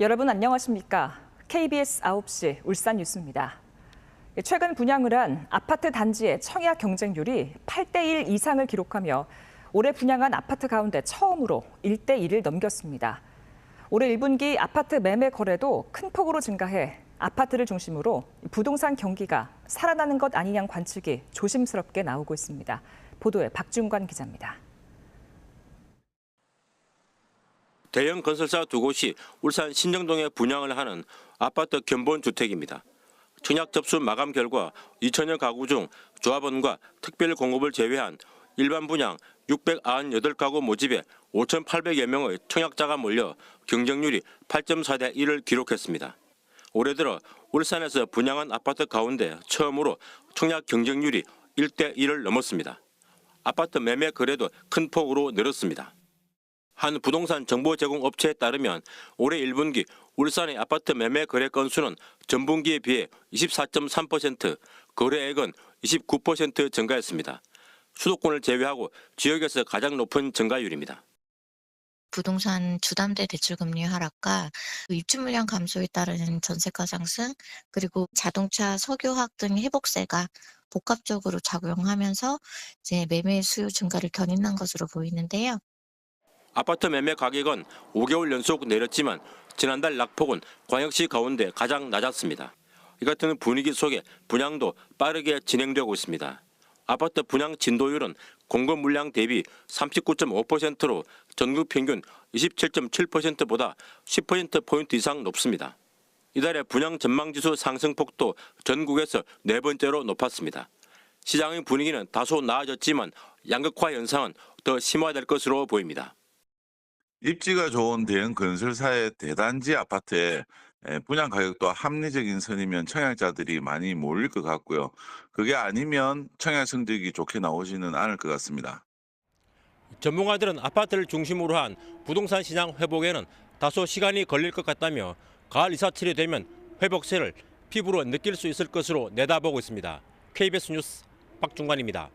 여러분 안녕하십니까? KBS 9시 울산 뉴스입니다. 최근 분양을 한 아파트 단지의 청약 경쟁률이 8대1 이상을 기록하며 올해 분양한 아파트 가운데 처음으로 1대1을 넘겼습니다. 올해 1분기 아파트 매매 거래도 큰 폭으로 증가해 아파트를 중심으로 부동산 경기가 살아나는 것 아니냐는 관측이 조심스럽게 나오고 있습니다. 보도에 박준관 기자입니다. 대형 건설사 두 곳이 울산 신정동에 분양을 하는 아파트 견본주택입니다. 청약 접수 마감 결과 2천여 가구 중 조합원과 특별 공급을 제외한 일반 분양 698가구 모집에 5,800여 명의 청약자가 몰려 경쟁률이 8.4대 1을 기록했습니다. 올해 들어 울산에서 분양한 아파트 가운데 처음으로 청약 경쟁률이 1대 1을 넘었습니다. 아파트 매매 거래도 큰 폭으로 늘었습니다. 한 부동산 정보 제공 업체에 따르면 올해 1분기 울산의 아파트 매매 거래 건수는 전분기에 비해 24.3%, 거래액은 29% 증가했습니다. 수도권을 제외하고 지역에서 가장 높은 증가율입니다. 부동산 주담대 대출금리 하락과 입주 물량 감소에 따른 전세가 상승, 그리고 자동차, 석유화학 등 회복세가 복합적으로 작용하면서 이제 매매 수요 증가를 견인한 것으로 보이는데요. 아파트 매매 가격은 5개월 연속 내렸지만 지난달 낙폭은 광역시 가운데 가장 낮았습니다. 이 같은 분위기 속에 분양도 빠르게 진행되고 있습니다. 아파트 분양 진도율은 공급 물량 대비 39.5%로 전국 평균 27.7%보다 10%포인트 이상 높습니다. 이달의 분양 전망지수 상승폭도 전국에서 네 번째로 높았습니다. 시장의 분위기는 다소 나아졌지만 양극화 현상은 더 심화될 것으로 보입니다. 입지가 좋은 대형 건설사의 대단지 아파트에 분양 가격도 합리적인 선이면 청약자들이 많이 몰릴 것 같고요. 그게 아니면 청약 성적이 좋게 나오지는 않을 것 같습니다. 전문가들은 아파트를 중심으로 한 부동산 시장 회복에는 다소 시간이 걸릴 것 같다며 가을 이사철이 되면 회복세를 피부로 느낄 수 있을 것으로 내다보고 있습니다. KBS 뉴스 박준관입니다.